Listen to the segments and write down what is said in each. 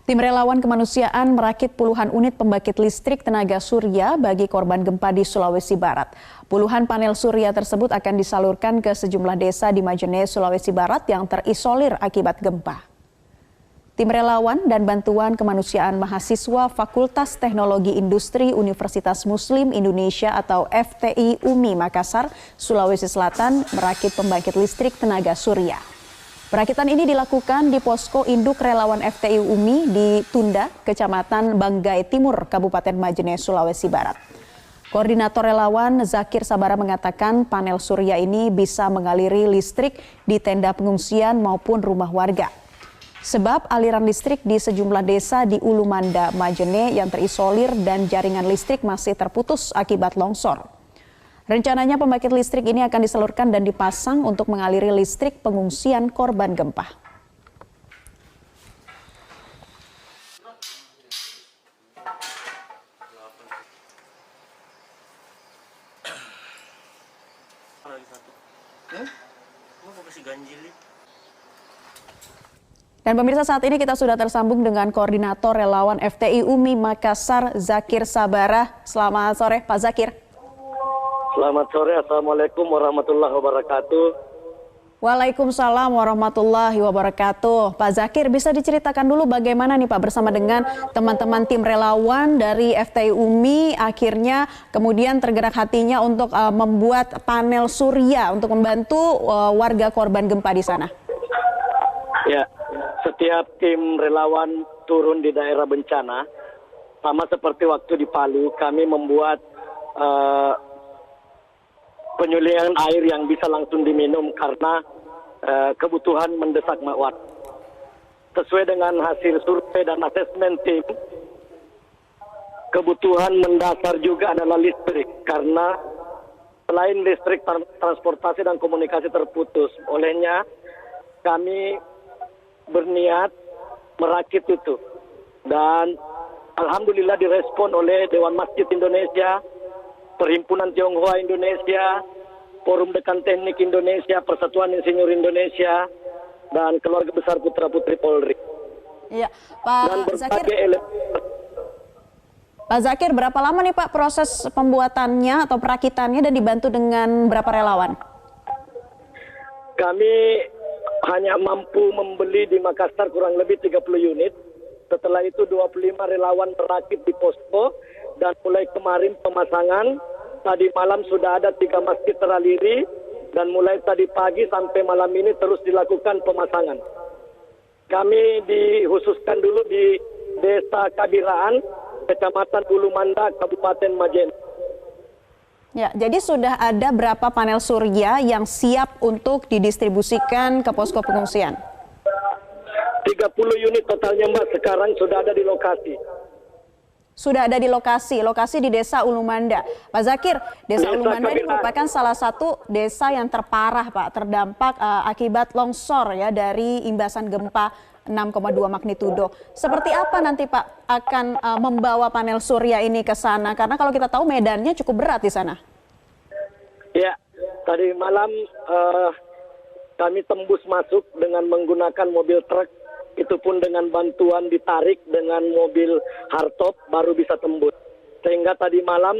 Tim relawan kemanusiaan merakit puluhan unit pembangkit listrik tenaga surya bagi korban gempa di Sulawesi Barat. Puluhan panel surya tersebut akan disalurkan ke sejumlah desa di Majene, Sulawesi Barat yang terisolir akibat gempa. Tim relawan dan bantuan kemanusiaan mahasiswa Fakultas Teknologi Industri Universitas Muslim Indonesia atau FTI UMI Makassar, Sulawesi Selatan merakit pembangkit listrik tenaga surya. Perakitan ini dilakukan di posko induk relawan FTI UMI di Tunda, Kecamatan Banggai Timur, Kabupaten Majene, Sulawesi Barat. Koordinator relawan Zakir Sabara mengatakan panel surya ini bisa mengaliri listrik di tenda pengungsian maupun rumah warga. Sebab aliran listrik di sejumlah desa di Ulumanda, Majene yang terisolir dan jaringan listrik masih terputus akibat longsor. Rencananya pembangkit listrik ini akan disalurkan dan dipasang untuk mengaliri listrik pengungsian korban gempa. Dan pemirsa, saat ini kita sudah tersambung dengan Koordinator Relawan FTI UMI Makassar, Zakir Sabara. Selamat sore, Pak Zakir. Selamat sore, Assalamualaikum warahmatullahi wabarakatuh. Waalaikumsalam warahmatullahi wabarakatuh. Pak Zakir, bisa diceritakan dulu bagaimana nih Pak bersama dengan teman-teman tim relawan dari FTI UMI akhirnya kemudian tergerak hatinya untuk membuat panel surya untuk membantu warga korban gempa di sana. Ya, setiap tim relawan turun di daerah bencana, sama seperti waktu di Palu, kami membuat penyediaan air yang bisa langsung diminum karena kebutuhan mendesak mawat. Sesuai dengan hasil survei dan asesmen tim, kebutuhan mendasar juga adalah listrik karena selain listrik transportasi dan komunikasi terputus. Olehnya kami berniat merakit itu dan alhamdulillah direspon oleh Dewan Masjid Indonesia, Perhimpunan Tionghoa Indonesia, Forum Dekan Teknik Indonesia, Persatuan Insinyur Indonesia, dan keluarga besar putra-putri Polri. Iya, Pak Zakir. Pak Zakir, berapa lama nih Pak proses pembuatannya atau perakitannya dan dibantu dengan berapa relawan? Kami hanya mampu membeli di Makassar kurang lebih 30 unit. Setelah itu 25 relawan merakit di posko. Dan mulai kemarin pemasangan, tadi malam sudah ada 3 masjid teraliri, dan mulai tadi pagi sampai malam ini terus dilakukan pemasangan. Kami dikhususkan dulu di Desa Kabiraan, Kecamatan Ulumanda, Kabupaten Majene. Ya, jadi sudah ada berapa panel surya yang siap untuk didistribusikan ke posko pengungsian? 30 unit totalnya Mbak, sekarang sudah ada di lokasi. Sudah ada di lokasi di Desa Ulumanda. Pak Zakir, Desa Ulumanda ini merupakan salah satu desa yang terparah Pak, terdampak akibat longsor ya dari imbasan gempa 6,2 magnitudo. Seperti apa nanti Pak akan membawa panel surya ini ke sana? Karena kalau kita tahu medannya cukup berat di sana. Ya, tadi malam kami tembus masuk dengan menggunakan mobil truk. Itu pun dengan bantuan ditarik dengan mobil hardtop baru bisa tembus. Sehingga tadi malam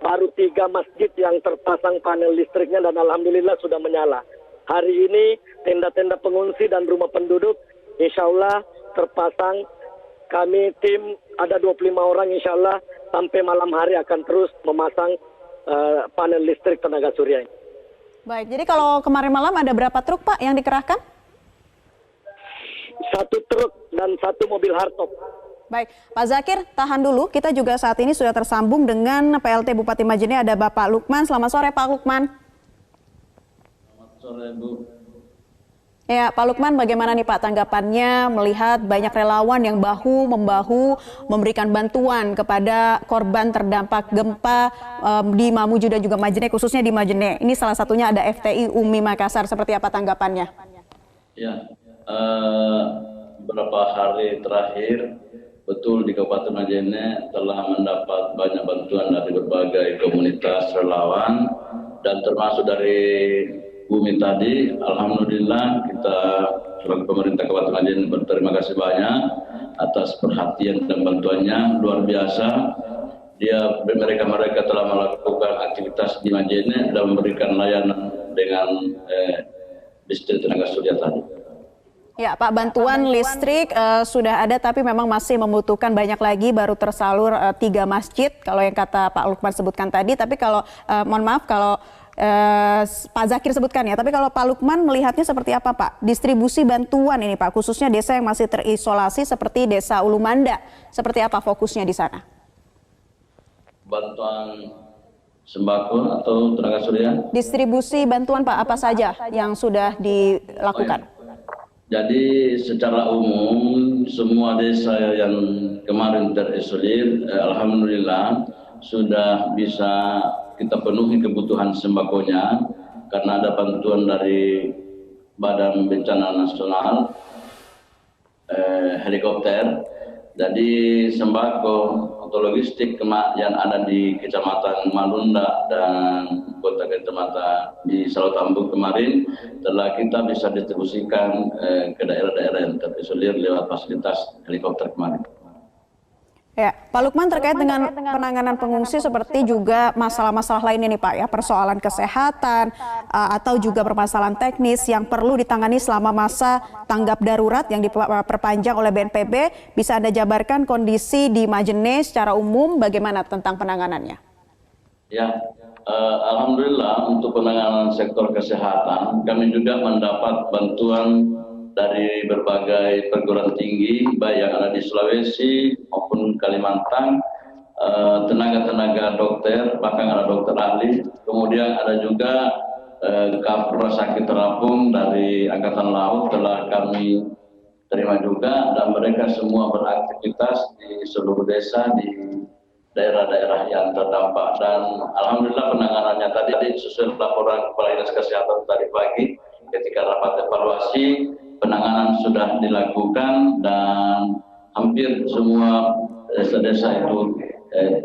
baru 3 masjid yang terpasang panel listriknya dan alhamdulillah sudah menyala. Hari ini tenda-tenda pengungsi dan rumah penduduk insya Allah terpasang. Kami tim ada 25 orang insya Allah sampai malam hari akan terus memasang panel listrik tenaga surya ini. Baik, jadi kalau kemarin malam ada berapa truk Pak yang dikerahkan? 1 truk dan 1 mobil hardtop. Baik, Pak Zakir, tahan dulu. Kita juga saat ini sudah tersambung dengan PLT Bupati Majene, ada Bapak Lukman. Selamat sore, Pak Lukman. Selamat sore, Bu. Ya, Pak Lukman, bagaimana nih Pak tanggapannya melihat banyak relawan yang bahu-membahu memberikan bantuan kepada korban terdampak gempa di Mamuju dan juga Majene, khususnya di Majene. Ini salah satunya ada FTI UMI Makassar. Seperti apa tanggapannya? Ya. Beberapa hari terakhir betul di Kabupaten Majene telah mendapat banyak bantuan dari berbagai komunitas relawan dan termasuk dari Bumi tadi. Alhamdulillah kita selaku pemerintah Kabupaten Majene berterima kasih banyak atas perhatian dan bantuannya luar biasa. Mereka telah melakukan aktivitas di Majene dan memberikan layanan dengan listrik tenaga surya tadi. Ya, Pak, bantuan listrik sudah ada, tapi memang masih membutuhkan banyak lagi, baru tersalur 3 masjid, kalau yang kata Pak Lukman sebutkan tadi. Tapi kalau, mohon maaf, kalau Pak Zakir sebutkan ya, tapi kalau Pak Lukman melihatnya seperti apa, Pak? Distribusi bantuan ini, Pak, khususnya desa yang masih terisolasi seperti Desa Ulumanda, seperti apa fokusnya di sana? Bantuan sembako atau tenaga surya? Distribusi bantuan, Pak, apa saja yang sudah dilakukan? Jadi secara umum semua desa yang kemarin terisolir, alhamdulillah sudah bisa kita penuhi kebutuhan sembakonya karena ada bantuan dari Badan Bencana Nasional, helikopter. Jadi sembako atau logistik yang ada di Kecamatan Malunda dan Kota Kecamatan di Salotambuk kemarin telah kita bisa distribusikan ke daerah-daerah yang terisolir lewat fasilitas helikopter kemarin. Ya, Pak Lukman, terkait dengan penanganan pengungsi seperti juga masalah-masalah lainnya nih Pak ya, persoalan kesehatan atau juga permasalahan teknis yang perlu ditangani selama masa tanggap darurat yang diperpanjang oleh BNPB, bisa Anda jabarkan kondisi di Majene secara umum bagaimana tentang penanganannya? Ya, alhamdulillah untuk penanganan sektor kesehatan kami juga mendapat bantuan dari berbagai perguruan tinggi, baik yang ada di Sulawesi maupun Kalimantan, tenaga-tenaga dokter, bahkan ada dokter ahli. Kemudian ada juga Kapolres Sakit Terapung dari Angkatan Laut telah kami terima juga, dan mereka semua beraktivitas di seluruh desa di daerah-daerah yang terdampak. Dan alhamdulillah penanganannya tadi sesuai laporan Kepala Dinas Kesehatan tadi pagi ketika rapat evaluasi, penanganan sudah dilakukan dan hampir semua desa-desa itu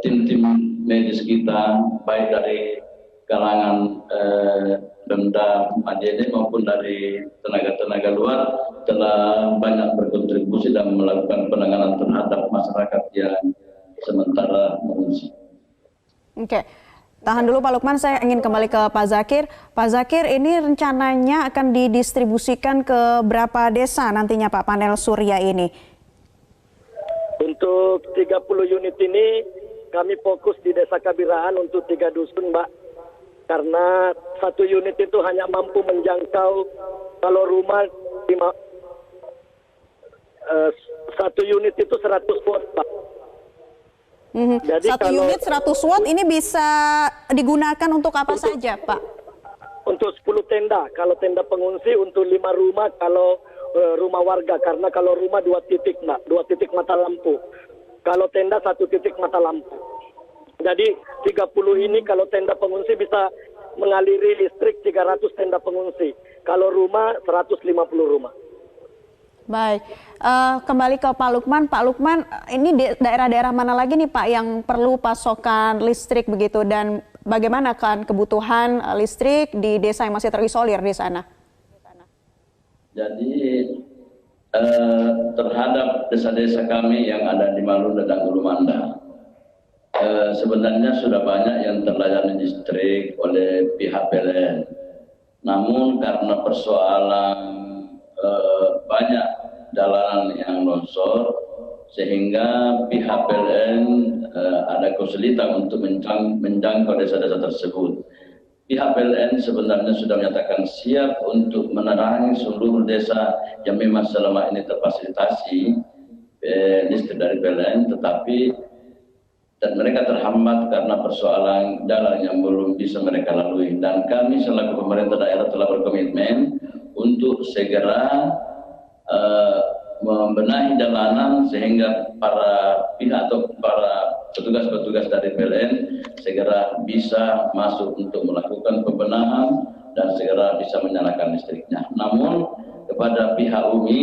tim-tim medis kita baik dari kalangan Pemda Majene maupun dari tenaga-tenaga luar telah banyak berkontribusi dan melakukan penanganan terhadap masyarakat yang sementara mengungsi. Oke. Tahan dulu Pak Lukman, saya ingin kembali ke Pak Zakir. Pak Zakir, ini rencananya akan didistribusikan ke berapa desa nantinya Pak panel surya ini? Untuk 30 unit ini kami fokus di Desa Kabiraan untuk 3 dusun, Mbak. Karena 1 unit itu hanya mampu menjangkau kalau rumah 1 unit itu 100 watt, Pak. Jadi 1 unit 100 watt ini bisa digunakan untuk apa saja, Pak? Untuk 10 tenda, kalau tenda pengungsi, untuk 5 rumah kalau rumah warga. Karena kalau rumah 2 titik, Mbak, 2 titik mata lampu. Kalau tenda 1 titik mata lampu. Jadi 30 ini kalau tenda pengungsi bisa mengaliri listrik 300 tenda pengungsi. Kalau rumah 150 rumah. Baik, kembali ke Pak Lukman. Pak Lukman, ini daerah-daerah mana lagi nih Pak yang perlu pasokan listrik begitu, dan bagaimana kan kebutuhan listrik di desa yang masih terisolir di sana? Jadi terhadap desa-desa kami yang ada di Malunda dan Ulumanda, sebenarnya sudah banyak yang terlayani listrik oleh pihak PLN. Namun karena persoalan banyak jalanan yang longsor, sehingga pihak PLN ada kesulitan untuk menjangkau desa-desa tersebut. Pihak PLN sebenarnya sudah menyatakan siap untuk menerangi seluruh desa yang memang selama ini terfasilitasi listrik dari PLN, tetapi dan mereka terhambat karena persoalan jalan yang belum bisa mereka lalui. Dan kami selaku pemerintah daerah telah berkomitmen untuk segera membenahi jalanan sehingga para pihak atau para petugas-petugas dari PLN segera bisa masuk untuk melakukan pembenahan dan segera bisa menyalakan listriknya. Namun kepada pihak UMI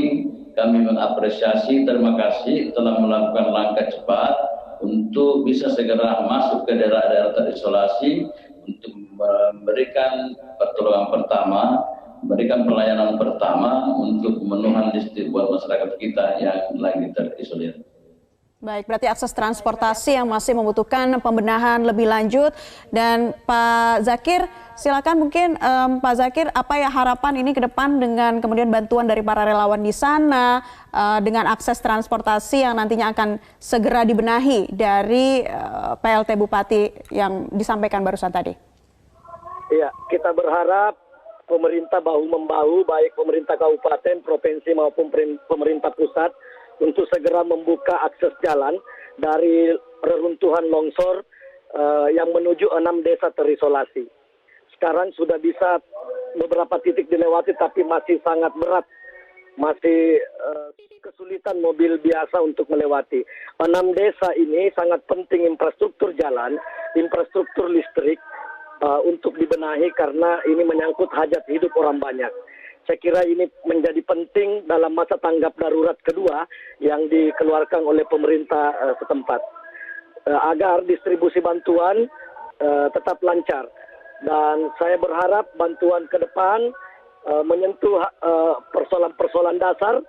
kami mengapresiasi, terima kasih telah melakukan langkah cepat untuk bisa segera masuk ke daerah-daerah terisolasi untuk memberikan pertolongan pertama berikan pelayanan pertama untuk pemenuhan listrik buat masyarakat kita yang lagi terisolir. Baik, berarti akses transportasi yang masih membutuhkan pembenahan lebih lanjut. Dan Pak Zakir, silakan mungkin Pak Zakir, apa ya harapan ini ke depan dengan kemudian bantuan dari para relawan di sana, dengan akses transportasi yang nantinya akan segera dibenahi dari PLT Bupati yang disampaikan barusan tadi? Ya, kita berharap pemerintah bahu-membahu, baik pemerintah kabupaten, provinsi maupun pemerintah pusat, untuk segera membuka akses jalan dari reruntuhan longsor yang menuju 6 desa terisolasi. Sekarang sudah bisa beberapa titik dilewati, tapi masih sangat berat, masih kesulitan mobil biasa untuk melewati. 6 desa ini sangat penting infrastruktur jalan, infrastruktur listrik untuk dibenahi karena ini menyangkut hajat hidup orang banyak. Saya kira ini menjadi penting dalam masa tanggap darurat kedua yang dikeluarkan oleh pemerintah setempat. Agar distribusi bantuan tetap lancar. Dan saya berharap bantuan ke depan menyentuh persoalan-persoalan dasar,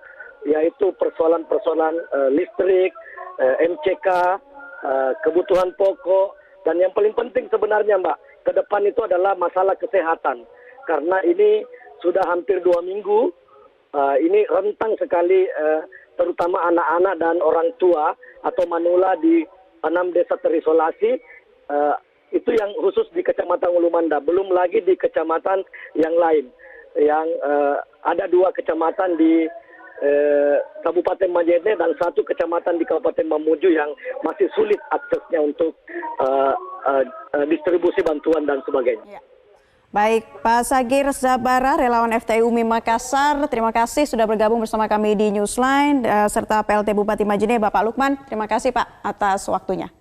yaitu persoalan-persoalan listrik, MCK, kebutuhan pokok, dan yang paling penting sebenarnya Mbak, ke depan itu adalah masalah kesehatan. Karena ini sudah hampir 2 minggu, ini rentang sekali terutama anak-anak dan orang tua atau manula di 6 desa terisolasi, itu yang khusus di Kecamatan Ulu Manda, belum lagi di kecamatan yang lain, yang ada 2 kecamatan di Kabupaten Majene dan 1 kecamatan di Kabupaten Mamuju yang masih sulit aksesnya untuk distribusi bantuan dan sebagainya. Ya. Baik, Pak Sagir Zabara, relawan FTI UMI Makassar, terima kasih sudah bergabung bersama kami di Newsline, serta PLT Bupati Majene, Bapak Lukman. Terima kasih Pak atas waktunya.